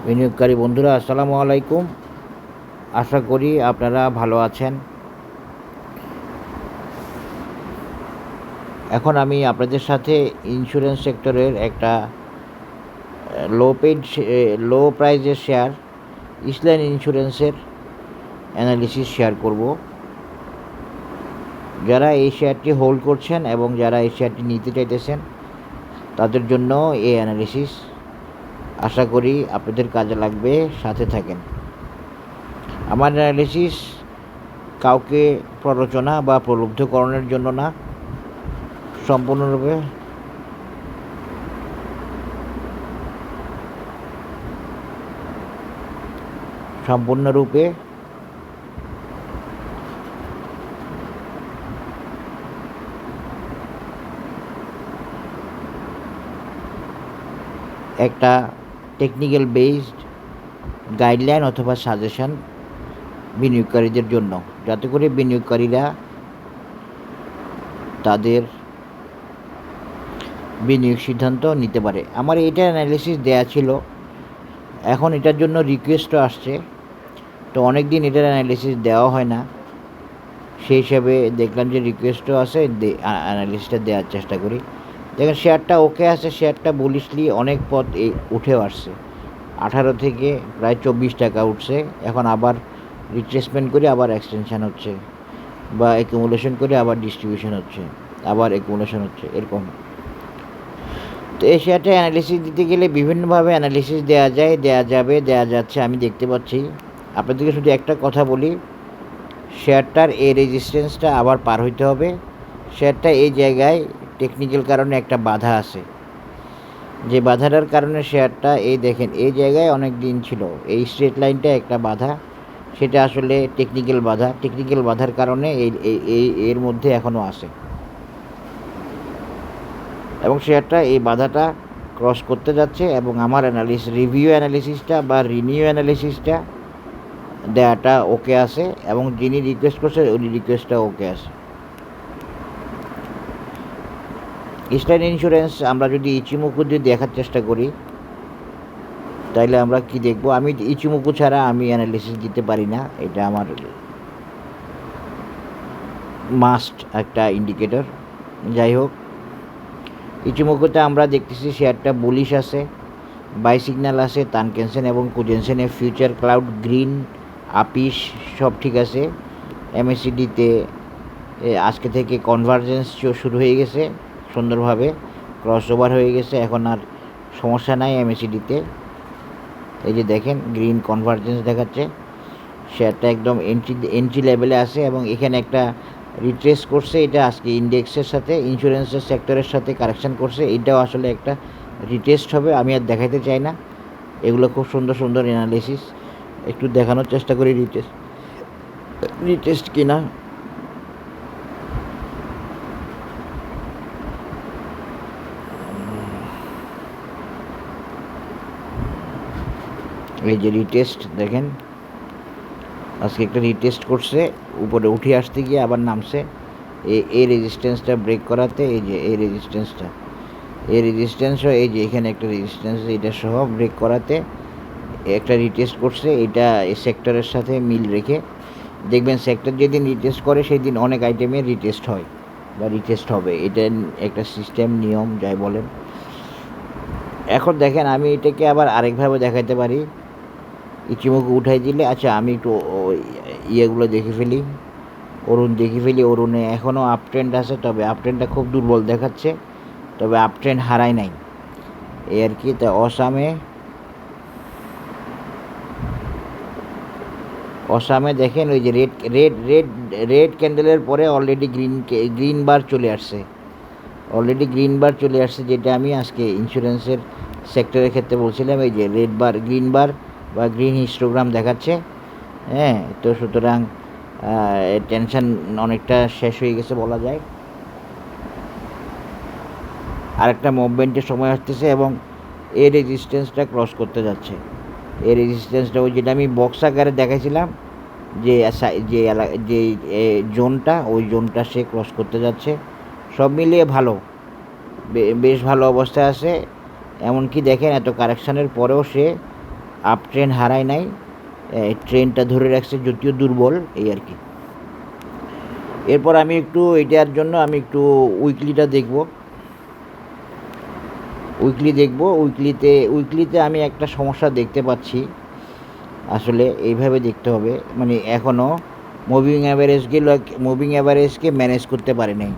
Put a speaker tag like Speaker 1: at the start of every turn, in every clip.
Speaker 1: বিনিয়োগকারী বন্ধুরা আসসালামু আলাইকুম। আশা করি আপনারা ভালো আছেন। এখন আমি আপনাদের সাথে ইন্স্যুরেন্স সেক্টরের একটা লো প্রাইজের শেয়ার ইসলাম ইন্স্যুরেন্সের অ্যানালিসিস শেয়ার করব। যারা এই শেয়ারটি হোল্ড করছেন এবং যারা এই শেয়ারটি নিতে চাইতেছেন তাদের জন্য এই অ্যানালিসিস আশা করি আপনাদের কাজে লাগবে। সাথে থাকেন। আমার অ্যানালিসিস কাউকে প্ররোচনা বা প্রলুব্ধকরণের জন্য না, সম্পূর্ণরূপে একটা টেকনিক্যাল বেসড গাইডলাইন অথবা সাজেশন বিনিয়োগকারীদের জন্য, যাতে করে বিনিয়োগকারীরা তাদের বিনিয়োগ সিদ্ধান্ত নিতে পারে। আমার এটা অ্যানালিসিস দেয়া ছিল, এখন এটার জন্য রিকোয়েস্টও আসছে। তো অনেক দিন এটার অ্যানালিসিস দেওয়া হয় না, সেই হিসাবে দেখলাম যে রিকোয়েস্টও আছে, অ্যানালিসিসটা দেওয়ার চেষ্টা করি। দেখেন শেয়ারটা ওকে আছে, শেয়ারটা বুলিশলি অনেক পথ উঠেও আসছে। 18 থেকে প্রায় 24 টাকা উঠছে, এখন আবার রিট্রেসমেন্ট করে আবার এক্সটেনশান হচ্ছে, বা অ্যাকুমুলেশন করে আবার ডিস্ট্রিবিউশন হচ্ছে, আবার অ্যাকুমুলেশন হচ্ছে, এরকম। তো এই শেয়ারটা অ্যানালিসিস দিতে গেলে বিভিন্নভাবে অ্যানালিসিস দেওয়া যায়, দেওয়া যাচ্ছে, আমি দেখতে পাচ্ছি। আপনাদেরকে শুধু একটা কথা বলি, শেয়ারটার এই রেজিস্ট্যান্সটা আবার পার হইতে হবে। শেয়ারটা এই জায়গায় টেকনিক্যাল কারণে একটা বাধা আছে, যে বাধাটার কারণে শেয়ারটা এই দেখেন এই জায়গায় অনেক দিন ছিল, এই স্ট্রেট লাইনটা একটা বাধা, সেটা আসলে টেকনিক্যাল বাধার কারণে এর মধ্যে এখনও আছে, এবং শেয়ারটা এই বাধাটা ক্রস করতে যাচ্ছে। এবং আমার রিভিউ অ্যানালিসিসটা বা রিনিউ অ্যানালিসিসটা দেওয়াটা ওকে আছে, এবং যিনি রিকোয়েস্ট করছে উনি রিকোয়েস্টটা ওকে আছে। ইস্টার্ন ইন্স্যুরেন্স আমরা যদি ইচিমুকু দিয়ে দেখার চেষ্টা করি তাইলে আমরা কি দেখব? আমি ইচিমুকু ছাড়া আমি অ্যানালিসিস দিতে পারি না, এটা আমার মাস্ট একটা ইন্ডিকেটর। যাই হোক, ইচিমুকুতে আমরা দেখতেছি শেয়ারটা বুলিশ আছে, বাই সিগন্যাল আছে, তানকেনসেন এবং কুজেনসেনের ফিউচার ক্লাউড গ্রিন আপিস সব ঠিক আছে। এমএসিডিতে আজকে থেকে কনভার্জেন্স শুরু হয়ে গেছে, সুন্দরভাবে ক্রস ওভার হয়ে গেছে, এখন আর সমস্যা নাই এমএসিডিতে। এই যে দেখেন গ্রিন কনভার্জেন্স দেখাচ্ছে, শেয়ারটা একদম এন্ট্রি লেভেলে আছে, এবং এখানে একটা রিট্রেস করছে, এটা আজকে ইন্ডেক্সের সাথে ইন্স্যুরেন্সের সেক্টরের সাথে কারেকশান করছে, এটাও আসলে একটা রিটেস্ট হবে। আমি আর দেখাইতে চাই না, এগুলো খুব সুন্দর সুন্দর অ্যানালিসিস, একটু দেখানোর চেষ্টা করি রিটেস্ট কিনা। এই যে রিটেস্ট দেখেন, আজকে একটা রিটেস্ট করছে, উপরে উঠে আসতে গিয়ে আবার নামছে, এই রেজিস্ট্যান্সটা ব্রেক করাতে, এই যে এই রেজিস্ট্যান্সও এই যে এখানে একটা রেজিস্ট্যান্স, এটা সহ ব্রেক করাতে একটা রিটেস্ট করছে। এটা এই সেক্টরের সাথে মিল রেখে দেখবেন, সেক্টর যেদিন রিটেস্ট করে সেই দিন অনেক আইটেমের রিটেস্ট হয় বা রিটেস্ট হবে, এটা একটা সিস্টেম, নিয়ম যাই বলেন। এখন দেখেন আমি এটাকে আবার আরেকভাবে দেখাতে পারি, ইচিমুকু উঠাই দিলে। আচ্ছা আমি একটু ইয়েগুলো দেখে ফেলি, অরুণ দেখে ফেলি। অরুণে এখনও আপ ট্রেন্ড আছে, তবে আপ ট্রেন্ডটা খুব দুর্বল দেখাচ্ছে, তবে আপ ট্রেন্ড হারায় নাই এই আর কি। তা অসামে দেখেন ওই যে রেড ক্যান্ডেলের পরে অলরেডি গ্রিন বার চলে আসছে, যেটা আমি আজকে ইন্স্যুরেন্সের সেক্টরের ক্ষেত্রে বলছিলাম। এই যে গ্রিন বার বা গ্রিন হিস্টোগ্রাম দেখাচ্ছে। হ্যাঁ, তো সুতরাং টেনশন অনেকটা শেষ হয়ে গেছে বলা যায়। আরেকটা মুভমেন্টের সময় আসতেছে, এবং এই রেজিস্ট্যান্সটা ক্রস করতে যাচ্ছে। এই রেজিস্ট্যান্সটা ওই যেটা আমি বক্স আকারে দেখাইছিলাম, যে জোনটা, ওই জোনটা সে ক্রস করতে যাচ্ছে। সব মিলিয়ে ভালো, বেশ ভালো অবস্থায় আছে। এমনকি দেখেন এত কারেকশানের পরেও সে আপ ট্রেন হারায় নাই, ট্রেনটা ধরে রাখছে যদিও দুর্বল, এই আর কি। এরপর আমি একটু এটার জন্য আমি একটু উইকলিটা দেখব। উইকলিতে আমি একটা সমস্যা দেখতে পাচ্ছি। আসলে এইভাবে দেখতে হবে, মানে এখনও মুভিং অ্যাভারেজকে ম্যানেজ করতে পারে নাই।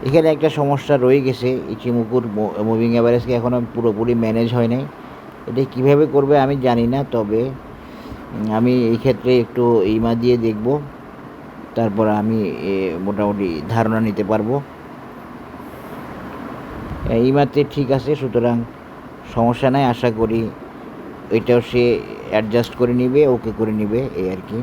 Speaker 1: এখানে একটা সমস্যা রয়ে গেছে, ইচিমুকুর মুভিং অ্যাভারেজকে এখনও পুরোপুরি ম্যানেজ হয় নাই। এটা কীভাবে করবে আমি জানি না, তবে আমি এই ক্ষেত্রে একটু ইমা দিয়ে দেখব, তারপর আমি মোটামুটি ধারণা নিতে পারবো। ইমাতে ঠিক আছে, সুতরাং সমস্যা নাই। আশা করি এটাও সে অ্যাডজাস্ট করে নিবে, ওকে করে নিবে, এই আর কি।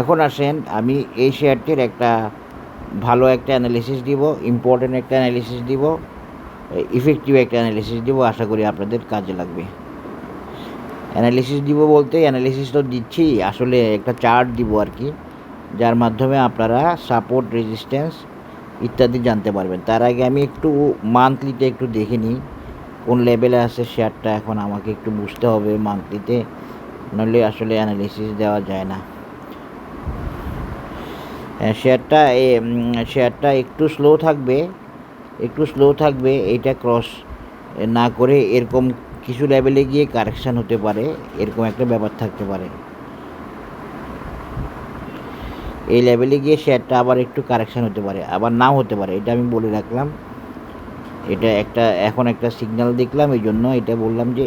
Speaker 1: এখন আসেন আমি এই শেয়ারটির একটা ভালো একটা অ্যানালিসিস দিব, ইম্পর্টেন্ট একটা অ্যানালিসিস দিব, ইফেক্টিভ একটা অ্যানালিসিস দিব। আশা করি আপনাদের কাজে লাগবে। অ্যানালিসিস দিব বলতে অ্যানালিসিস তো দিচ্ছি, আসলে একটা চার্ট দিব আর কি, যার মাধ্যমে আপনারা সাপোর্ট, রেজিস্ট্যান্স ইত্যাদি জানতে পারবেন। তার আগে আমি একটু মান্থলিতে একটু দেখে নিই কোন লেভেলে আছে শেয়ারটা। এখন আমাকে একটু বুঝতে হবে মান্থলিতে, নইলে আসলে অ্যানালিসিস দেওয়া যায় না। শেয়ারটা একটু স্লো থাকবে, এইটা ক্রস না করে এরকম কিছু লেভেলে গিয়ে কারেকশান হতে পারে, এরকম একটা ব্যাপার থাকতে পারে। এই লেভেলে গিয়ে শেয়ারটা আবার একটু কারেকশান হতে পারে, আবার নাও হতে পারে, এটা আমি বলে রাখলাম। এটা এখন একটা সিগন্যাল দেখলাম, এই জন্য এটা বললাম যে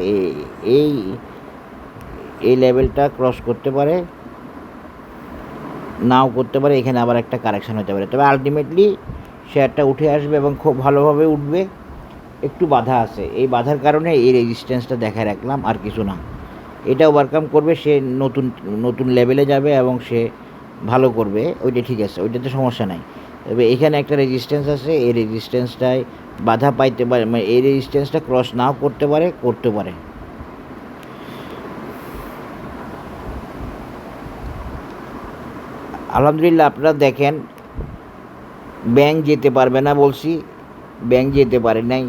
Speaker 1: এই লেভেলটা ক্রস করতে পারে, নাও করতে পারে, এখানে আবার একটা কারেকশান হতে পারে। তবে আলটিমেটলি শেয়ারটা উঠে আসবে এবং খুব ভালোভাবে উঠবে। একটু বাধা আছে, এই বাধার কারণে এই রেজিস্ট্যান্সটা দেখায় রাখলাম, আর কিছু না। এটা ওভারকাম করবে, সে নতুন লেভেলে যাবে এবং সে ভালো করবে, ওইটা ঠিক আছে, ওইটাতে সমস্যা নাই। তবে এখানে একটা রেজিস্ট্যান্স আছে, এই রেজিস্ট্যান্সটায় বাধা পাইতে পারে, মানে এই রেজিস্ট্যান্সটা ক্রস নাও করতে পারে। আলহামদুলিল্লাহ, আপনারা দেখেন ব্যাংক যেতে পারবে না বলছি, ব্যাংক যেতে পারে নাই।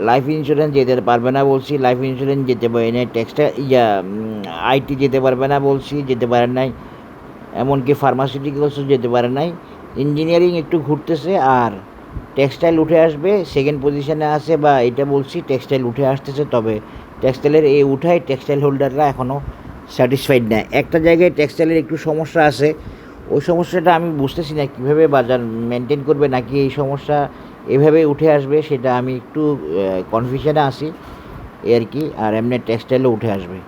Speaker 1: লাইফ ইন্স্যুরেন্স যেতে পারবে না বলছি, লাইফ ইন্স্যুরেন্স যেতে পারে নাই। আইটি যেতে পারবে না বলছি, যেতে পারে নাই। এমনকি ফার্মাসিউটিক্যালসও যেতে পারে নাই। ইঞ্জিনিয়ারিং একটু ঘুরতেছে, আর টেক্সটাইল উঠে আসবে, সেকেন্ড পজিশনে আছে, বা এটা বলছি টেক্সটাইল উঠে আসতেছে। তবে টেক্সটাইলের এই উঠায় টেক্সটাইল হোল্ডাররা এখনও স্যাটিসফাইড না। একটা জায়গায় টেক্সটাইলের একটু সমস্যা আছে, ওই সমস্যাটা আমি বুঝতেছি না কীভাবে বাজার মেনটেন করবে, নাকি এই সমস্যা এভাবে উঠে আসবে, সেটা আমি একটু কনফিউশনে আছি, আর কি। আর এমনি টেক্সটাইলও উঠে আসবে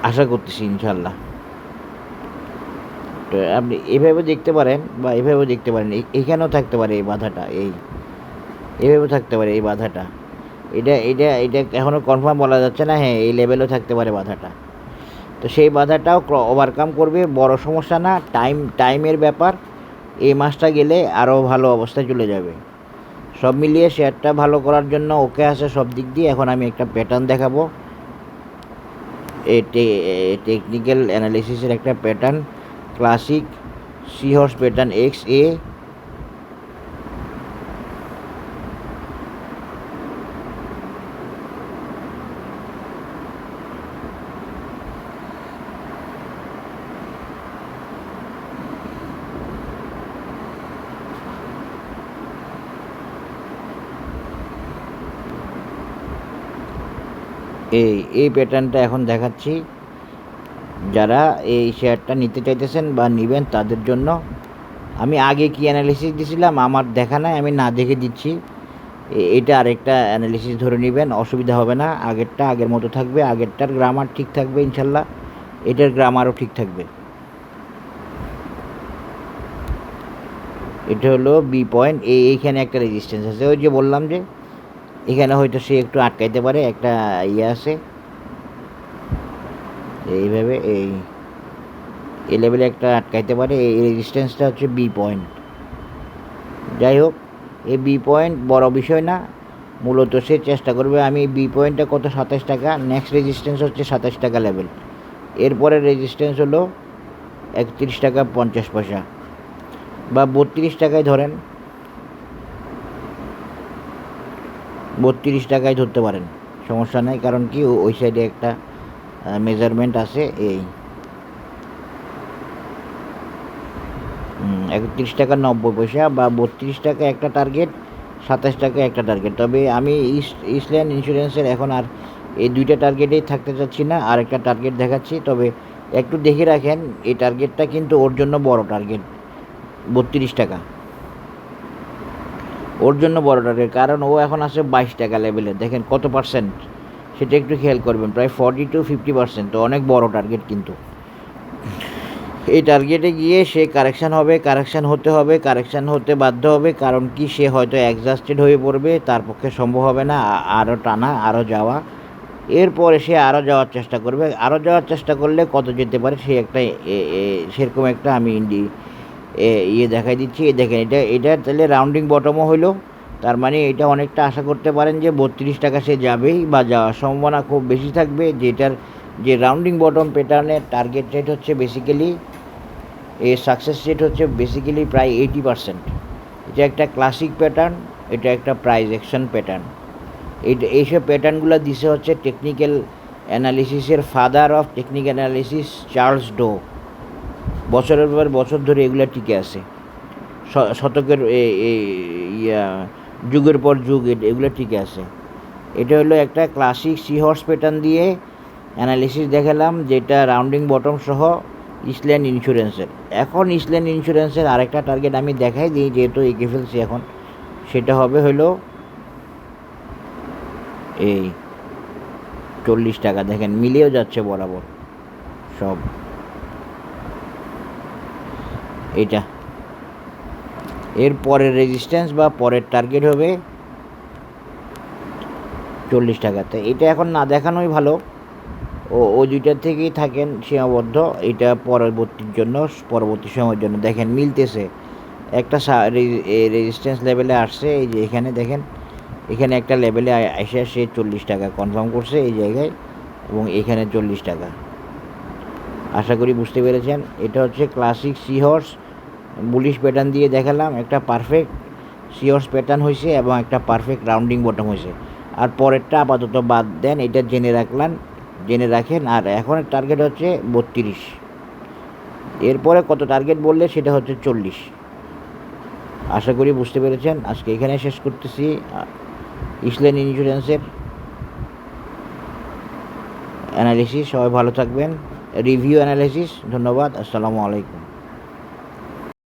Speaker 1: আশা করতেছি ইনশাল্লাহ। তো আপনি এভাবে দেখতে পারেন, বা এভাবেও দেখতে পারেন, এখানেও থাকতে পারে এই বাধাটা, এভাবেও থাকতে পারে এই বাধাটা। এটা এখনও কনফার্ম বলা যাচ্ছে না। হ্যাঁ, এই লেভেলেও থাকতে পারে বাধাটা। তো সেই বাধাটাও ওভারকাম করবে, বড় সমস্যা না, টাইমের ব্যাপার। এই মাসটা গেলে আরও ভালো অবস্থায় চলে যাবে। সব মিলিয়ে শেয়ারটা ভালো করার জন্য ওকে আছে সব দিক দিয়ে। এখন আমি একটা প্যাটার্ন দেখাবো, টেকনিক্যাল অ্যানালিসিসের একটা pattern, classic seahorse pattern XA। এই প্যাটার্নটা এখন দেখাচ্ছি, যারা এই শেয়ারটা নিতে চাইতেছেন বা নেবেন তাদের জন্য। আমি আগে কি অ্যানালিসিস দিয়েছিলাম আমার দেখা নাই, আমি না দেখে দিচ্ছি। এটা আরেকটা অ্যানালিসিস ধরে নেবেন, অসুবিধা হবে না। আগেরটা আগের মতো থাকবে, আগেরটার গ্রামার ঠিক থাকবে ইনশাল্লাহ, এটার গ্রামারও ঠিক থাকবে। এটা হলো বি পয়েন্ট, এইখানে একটা রেজিস্ট্যান্স আছে, ওই যে বললাম যে এখানে হয়তো সে একটু আটকাইতে পারে, একটা ইয়ে আছে এইভাবে, এই লেভেলে একটা আটকাইতে পারে। এই রেজিস্ট্যান্সটা হচ্ছে বি পয়েন্ট। যাই হোক, এই বি পয়েন্ট বড় বিষয় না, মূলত সে চেষ্টা করবে। আমি বি পয়েন্টটা কত, 27 টাকা। নেক্সট রেজিস্ট্যান্স হচ্ছে 27 টাকা লেভেল। এরপরে রেজিস্ট্যান্স হলো 31 টাকা 50 পয়সা। বা 32 টাকায় ধরেন, 32 টাকায় ধরতে পারেন, সমস্যা নাই। কারণ কি ওই সাইডে একটা মেজারমেন্ট আছে। এই 31 টাকা 90 পয়সা বা 32 টাকা একটা টার্গেট, 27 টাকা একটা টার্গেট। তবে আমি ইস্টল্যান্ড ইন্স্যুরেন্সের এখন আর এই দুইটা টার্গেটেই থাকতে চাচ্ছি না, আর একটা টার্গেট দেখাচ্ছি। তবে একটু দেখে রাখেন, এই টার্গেটটা কিন্তু ওর জন্য বড় টার্গেট, 32 টাকা ওর জন্য বড় টার্গেট। কারণ ও এখন আছে 22 টাকা লেভেলে, দেখেন কত পার্সেন্ট, সেটা একটু খেয়াল করবেন, প্রায় 40-50%। তো অনেক বড় টার্গেট কিন্তু। এই টার্গেটে গিয়ে সে কারেকশান হতে বাধ্য হবে। কারণ কি সে হয়তো এক্সস্টেড হয়ে পড়বে, তার পক্ষে সম্ভব হবে না আরও টানা, আরও যাওয়া। এরপরে সে আরও যাওয়ার চেষ্টা করবে। আরও যাওয়ার চেষ্টা করলে কত যেতে পারে সে একটা সেরকম একটা আমি ইয়ে দেখাই দিচ্ছি। দেখেন, এটা তাহলে রাউন্ডিং বটমও হইলো। তার মানে এটা অনেকটা আশা করতে পারেন যে 32 টাকা সে যাবেই, বা যাওয়ার সম্ভাবনা খুব বেশি থাকবে। যেটার যে রাউন্ডিং বটম প্যাটার্নের টার্গেট রেট হচ্ছে বেসিক্যালি, এর সাকসেস রেট হচ্ছে বেসিক্যালি প্রায় 80%। এটা একটা ক্লাসিক প্যাটার্ন, এটা একটা প্রাইস অ্যাকশন প্যাটার্ন। এইসব প্যাটার্নগুলো দিছে হচ্ছে টেকনিক্যাল অ্যানালিসিসের father of technical analysis Charles Dow. বছরের পর বছর ধরে এগুলো টিকে আছে, শতকের যুগের পর যুগ এগুলো টিকে আছে। এটা হলো একটা ক্লাসিক সি হর্স প্যাটার্ন দিয়ে অ্যানালিসিস দেখালাম, যেটা রাউন্ডিং বটম সহ ইস্টল্যান্ড ইন্স্যুরেন্সের। এখন ইস্টল্যান্ড ইন্স্যুরেন্সের আরেকটা টার্গেট আমি দেখাই দিই, যেহেতু এঁকে ফেলছি এখন। সেটা হবে হলো এই 40 টাকা। দেখেন মিলেও যাচ্ছে বরাবর সব। এটা এর পরের রেজিস্ট্যান্স বা পরের টার্গেট হবে 40 টাকাতে। এটা এখন না দেখানোই ভালো, ওই দুইটার থেকেই থাকেন সীমাবদ্ধ। এটা পরবর্তী সময়ের জন্য। দেখেন মিলতেছে, একটা রেজিস্ট্যান্স লেভেলে আসছে। এই যে এখানে দেখেন, এখানে একটা লেভেলে এসে সে 40 টাকা কনফার্ম করছে এই জায়গায়, এবং এখানে 40 টাকা। আশা করি বুঝতে পেরেছেন। এটা হচ্ছে classic sea horse bullish pattern দিয়ে দেখালাম। একটা পারফেক্ট সি হর্স প্যাটার্ন হয়েছে এবং একটা পারফেক্ট রাউন্ডিং বটম হয়েছে। আর পরেরটা আপাতত বাদ দেন, এটা জেনে রাখেন। আর এখন টার্গেট হচ্ছে 32। এরপরে কত টার্গেট বললে সেটা হচ্ছে 40। আশা করি বুঝতে পেরেছেন। আজকে এখানে শেষ করতেছি ইস্টল্যান্ড ইন্স্যুরেন্সের অ্যানালিসিস। সবাই ভালো থাকবেন। Review analysis. ধন্যবাদ। আসসালামু আলাইকুম।